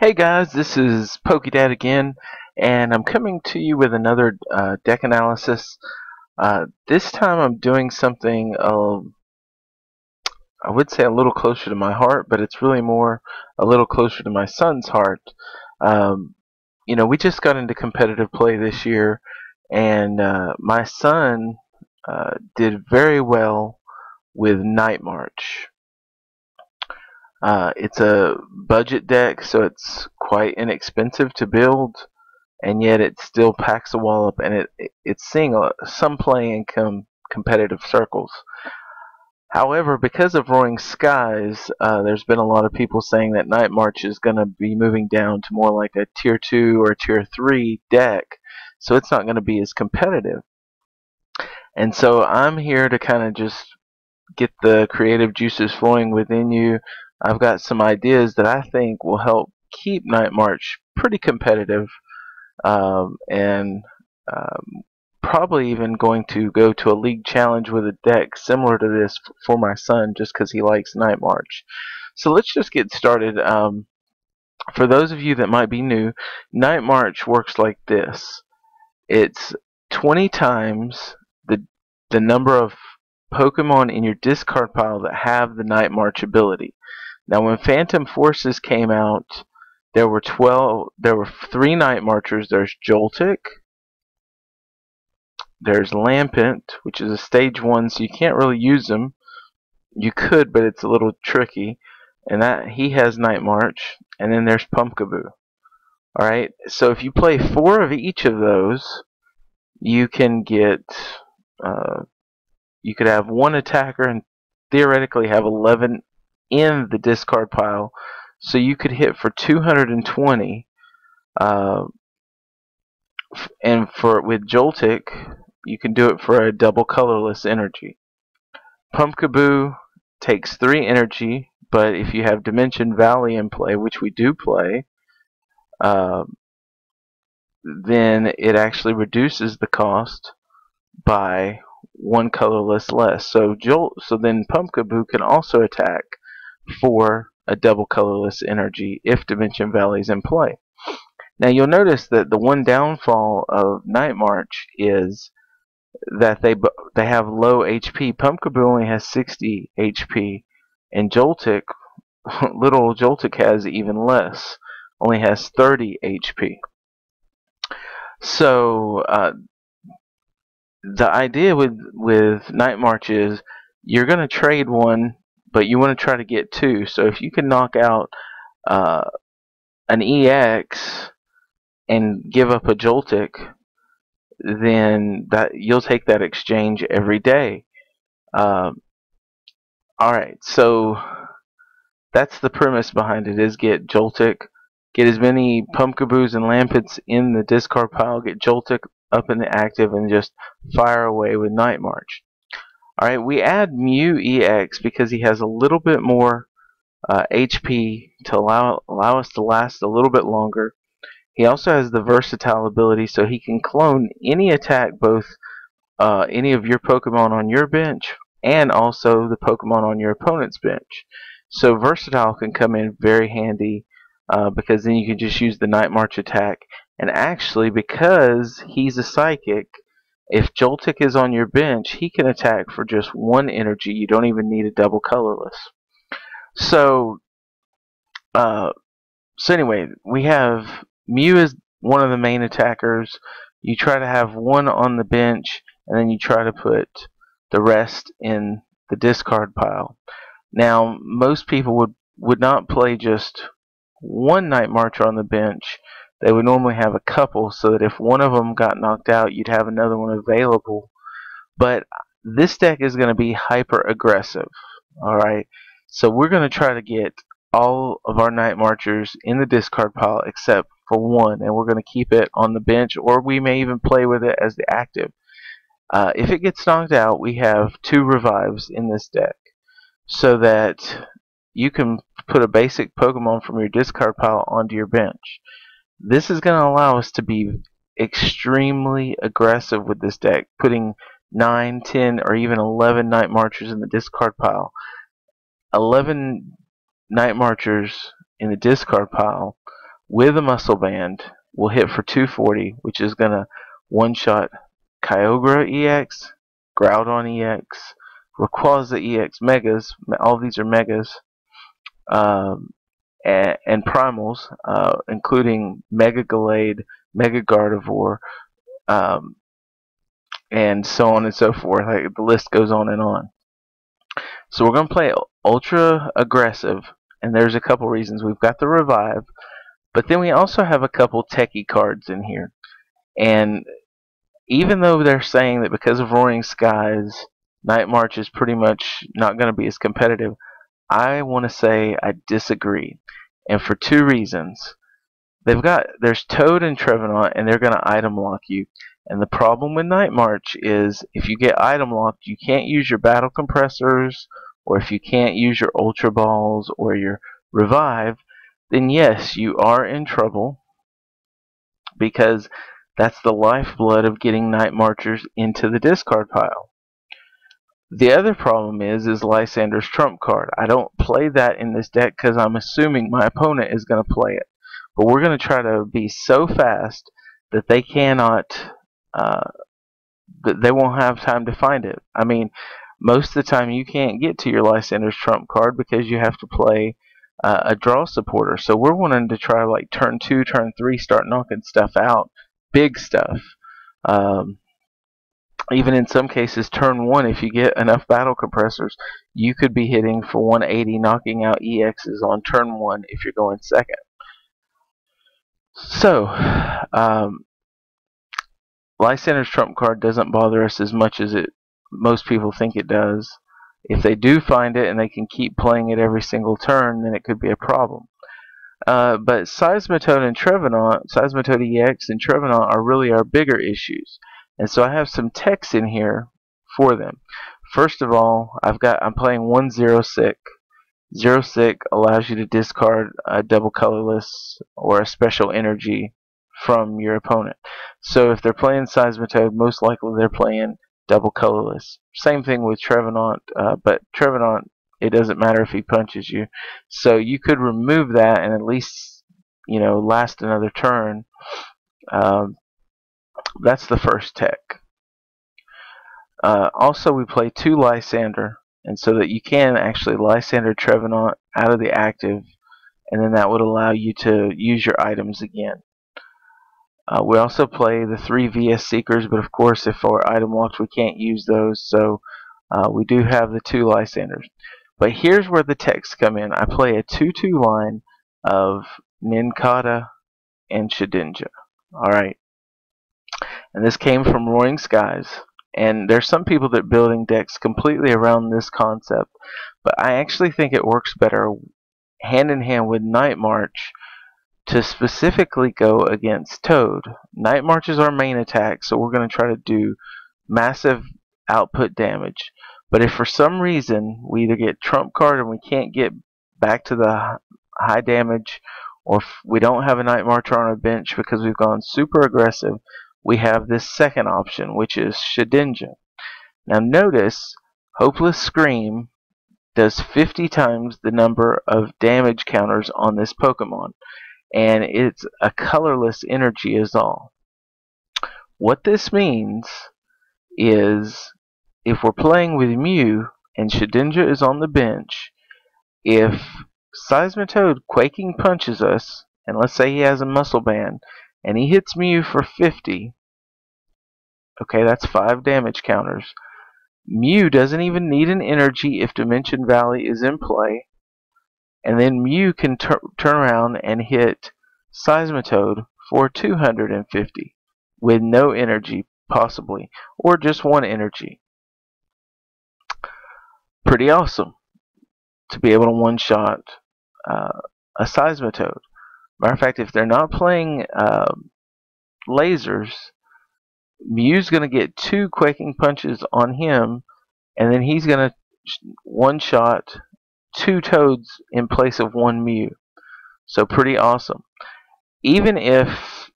Hey guys, this is PokeDad again, and I'm coming to you with another deck analysis. This time I'm doing something I would say a little closer to my heart, but it's really more a little closer to my son's heart. Um, we just got into competitive play this year, and my son did very well with Night March. It's a budget deck, so it's quite inexpensive to build, and yet it still packs a wallop, and it's seeing some play in competitive circles. However, because of Roaring Skies, there's been a lot of people saying that Night March is going to be moving down to more like a Tier 2 or Tier 3 deck, so it's not going to be as competitive. And so I'm here to kind of just get the creative juices flowing within you. I've got some ideas that I think will help keep Night March pretty competitive, and probably even going to go to a league challenge with a deck similar to this for my son, just because he likes Night March. So let's just get started. For those of you that might be new, Night March works like this. It's 20 times the number of Pokemon in your discard pile that have the Night March ability. Now, when Phantom Forces came out, there were 3 Night Marchers. There's Joltik, there's Lampent, which is a stage 1, so you can't really use him. You could, but it's a little tricky. And that he has Night March. And then there's Pumpkaboo. Alright, so if you play 4 of each of those, you can get you could have 1 attacker and theoretically have 11 in the discard pile. So you could hit for 220. And with Joltik, you can do it for a double colorless energy. Pumpkaboo takes 3 energy, but if you have Dimension Valley in play, which we do play, then it actually reduces the cost by 1 colorless less. So then Pumpkaboo can also attack for a double colorless energy if Dimension Valley is in play. Now you'll notice that the one downfall of Night March is that they have low HP. Pumpkaboo only has 60 HP, and Joltik, little Joltik, has even less, only has 30 HP. So the idea with Night March is you're going to trade 1, but you want to try to get 2. So if you can knock out an EX and give up a Joltik, then you'll take that exchange every day. Alright, so that's the premise behind it, is get Joltik, get as many Pumpkaboos and Lampets in the discard pile, get Joltik up in the active, and just fire away with Night March. Alright, we add Mew EX because he has a little bit more HP to allow us to last a little bit longer. He also has the versatile ability, so he can clone any attack, both any of your Pokemon on your bench and also the Pokemon on your opponent's bench. So versatile can come in very handy, because then you can just use the Night March attack. And actually, because he's a psychic, if Joltik is on your bench, he can attack for just 1 energy. You don't even need a double colorless. So anyway, we have Mew is one of the main attackers. You try to have 1 on the bench, and then you try to put the rest in the discard pile. Now, most people would not play just 1 Night Marcher on the bench. They would normally have a couple, so that if one of them got knocked out, you'd have another one available. But this deck is going to be hyper aggressive. Alright, so we're going to try to get all of our Night Marchers in the discard pile except for 1, and we're going to keep it on the bench, or we may even play with it as the active. If it gets knocked out, we have 2 revives in this deck, so that you can put a basic Pokemon from your discard pile onto your bench. This is going to allow us to be extremely aggressive with this deck, putting 9, 10, or even 11 Night Marchers in the discard pile. 11 Night Marchers in the discard pile with a muscle band will hit for 240, which is going to one-shot Kyogre EX, Groudon EX, Rayquaza EX Megas. All these are Megas. And primals, including Mega Gallade, Mega Gardevoir, and so on and so forth. Like, the list goes on and on. So we're going to play ultra aggressive, and there's a couple reasons. We've got the revive, but then we also have a couple techie cards in here. And even though they're saying that because of Roaring Skies, Night March is pretty much not going to be as competitive, I want to say I disagree, and for two reasons. There's Toad and Trevenant, and they're going to item lock you. And the problem with Night March is if you get item locked, you can't use your battle compressors, or if you can't use your Ultra Balls or your revive, then yes, you are in trouble, because that's the lifeblood of getting Night Marchers into the discard pile. The other problem is Lysander's trump card. I don't play that in this deck because I'm assuming my opponent is going to play it. But we're going to try to be so fast that they cannot, that they won't have time to find it. I mean, most of the time you can't get to your Lysander's trump card because you have to play a draw supporter. So we're wanting to try, like, turn 2, turn 3, start knocking stuff out, big stuff. Even in some cases, turn 1, if you get enough battle compressors, you could be hitting for 180, knocking out EXs on turn 1 if you're going second. So, Lysander's trump card doesn't bother us as much as most people think it does. If they do find it and they can keep playing it every single turn, then it could be a problem. But Seismitoad and Trevenant, Seismitoad EX and Trevenant are really our bigger issues. And so I have some text in here for them. First of all, I'm playing 1-0-6. 0-6 allows you to discard a double colorless or a special energy from your opponent. So if they're playing Seismitoad, most likely they're playing double colorless. Same thing with Trevenant, but Trevenant, it doesn't matter if he punches you. So you could remove that and at least, last another turn. That's the first tech. Also, we play 2 Lysander, and so that you can actually Lysander Trevenant out of the active, and then that would allow you to use your items again. We also play the 3 VS Seekers, but of course if we're item locked we can't use those, so we do have the 2 Lysanders. But here's where the techs come in. I play a 2-2 line of Nincada and Shedinja. Alright. And this came from Roaring Skies. And there's some people that are building decks completely around this concept, but I actually think it works better hand in hand with Night March to specifically go against Toad. Night March is our main attack, so we're going to try to do massive output damage. But if for some reason we either get trump card and we can't get back to the high damage, or if we don't have a Night March on our bench because we've gone super aggressive, we have this second option, which is Shedinja. Now notice, Hopeless Scream does 50 times the number of damage counters on this Pokemon, and it's a colorless energy is all. What this means is, if we're playing with Mew and Shedinja is on the bench, if Seismitoad Quaking punches us, and let's say he has a muscle band, and he hits Mew for 50, okay, that's 5 damage counters. Mew doesn't even need an energy if Dimension Valley is in play, and then Mew can turn around and hit Seismitoad for 250 with no energy, possibly, or just 1 energy. Pretty awesome to be able to one-shot a Seismitoad. Matter of fact, if they're not playing lasers, Mew's going to get 2 Quaking Punches on him, and then he's going to one-shot 2 Toads in place of 1 Mew. So pretty awesome. Even if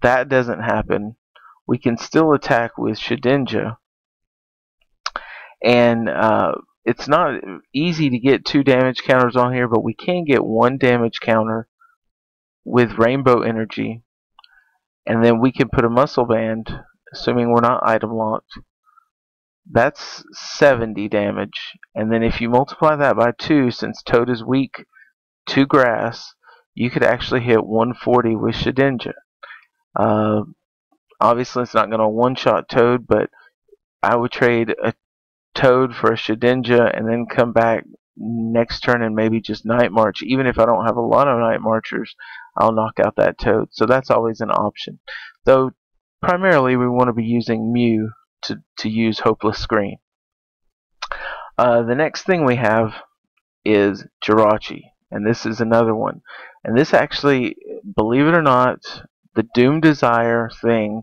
that doesn't happen, we can still attack with Shedinja. And it's not easy to get 2 damage counters on here, but we can get 1 damage counter with rainbow energy, and then we can put a muscle band, assuming we're not item locked. That's 70 damage, and then if you multiply that by 2, since Toad is weak to grass, you could actually hit 140 with Shedinja. Obviously, it's not going to one-shot Toad, but I would trade a Toad for a Shedinja and then come back next turn and maybe just Night March. Even if I don't have a lot of Night Marchers, I'll knock out that Toad. So that's always an option. Though primarily we want to be using Mew to use Hopeless Scream. The next thing we have is Jirachi, and this is another one. And this actually, believe it or not, the Doom Desire thing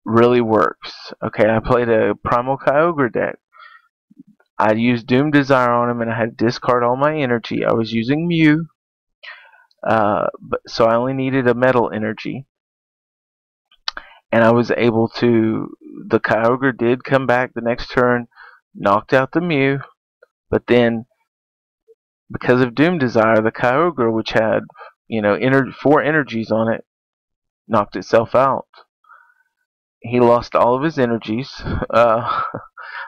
really works. Okay, I played a Primal Kyogre deck. I used Doom Desire on him and I had to discard all my energy. I was using Mew, so I only needed a metal energy. And I was able to, the Kyogre did come back the next turn, knocked out the Mew, but then because of Doom Desire, the Kyogre, which had 4 energies on it, knocked itself out. He lost all of his energies.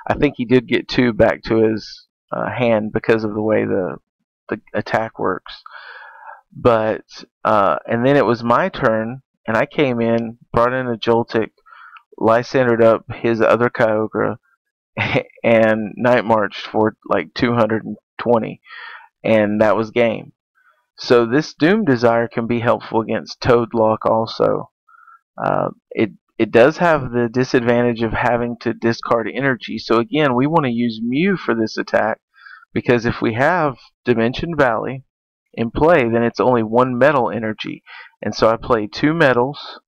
I think he did get 2 back to his hand because of the way the attack works. But and then it was my turn, and I came in, brought in a Joltik, Lysandered up his other Kyogre, and Night Marched for like 220, and that was game. So this Doom Desire can be helpful against Toadlock also. It does have the disadvantage of having to discard energy. So again, we want to use Mew for this attack, because if we have Dimension Valley in play, then it's only 1 metal energy. And so I play 2 metals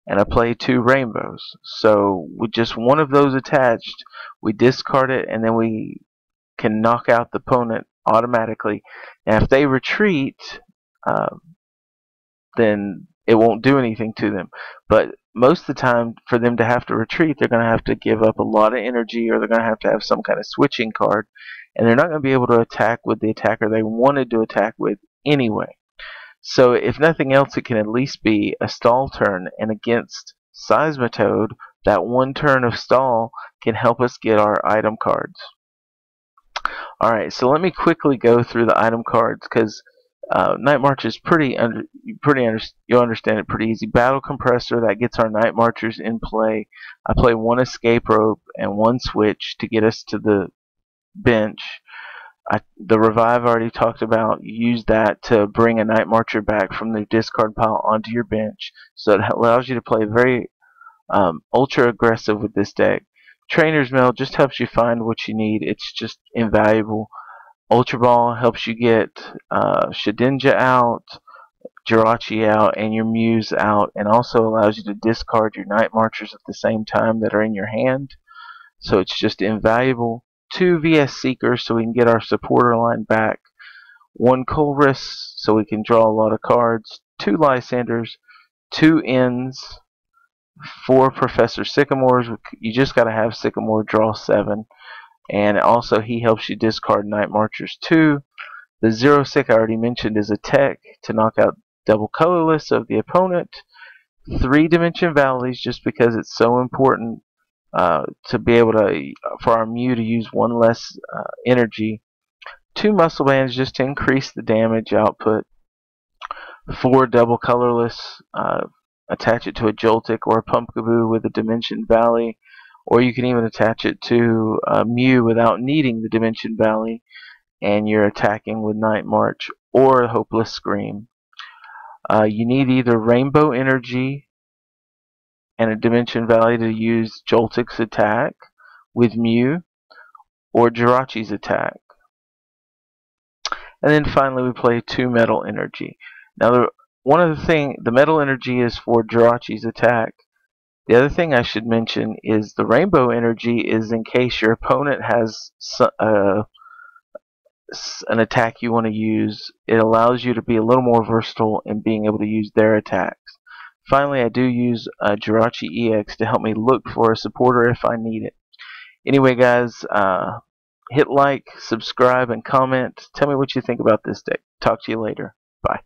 and I play 2 rainbows. So with just one of those attached, we discard it and then we can knock out the opponent automatically. And if they retreat, then it won't do anything to them. But most of the time, for them to have to retreat, they're going to have to give up a lot of energy, or they're going to have some kind of switching card, and they're not going to be able to attack with the attacker they wanted to attack with anyway. So if nothing else, it can at least be a stall turn, and against Seismitoad, that 1 turn of stall can help us get our item cards. Alright, so let me quickly go through the item cards, because Night March is you'll understand it pretty easy. Battle Compressor, that gets our Night Marchers in play. I play 1 Escape Rope and 1 Switch to get us to the bench. The Revive I already talked about. You use that to bring a Night Marcher back from the discard pile onto your bench. So it allows you to play very ultra aggressive with this deck. Trainer's Mail just helps you find what you need. It's just invaluable. Ultra Ball helps you get Shedinja out, Jirachi out, and your Mews out, and also allows you to discard your Night Marchers at the same time that are in your hand. So it's just invaluable. 2 VS Seekers so we can get our supporter line back. 1 Colress so we can draw a lot of cards. 2 Lysanders, 2 Ins, 4 Professor Sycamores. You just got to have Sycamore draw 7. And also he helps you discard Night Marchers too. The Zero Sick I already mentioned is a tech to knock out double colorless of the opponent. 3 Dimension Valleys just because it's so important to be able to, for our Mew to use 1 less energy. 2 Muscle Bands just to increase the damage output. 4 double colorless, attach it to a Joltik or a Pumpkaboo with a Dimension Valley. Or you can even attach it to Mew without needing the Dimension Valley, and you're attacking with Night March or Hopeless Scream. You need either Rainbow Energy and a Dimension Valley to use Joltik's attack with Mew, or Jirachi's attack. And then finally we play 2 Metal Energy. Now the Metal Energy is for Jirachi's attack. The other thing I should mention is the Rainbow Energy is in case your opponent has an attack you want to use. It allows you to be a little more versatile in being able to use their attacks. Finally, I do use Jirachi EX to help me look for a supporter if I need it. Anyway, guys, hit like, subscribe, and comment. Tell me what you think about this deck. Talk to you later. Bye.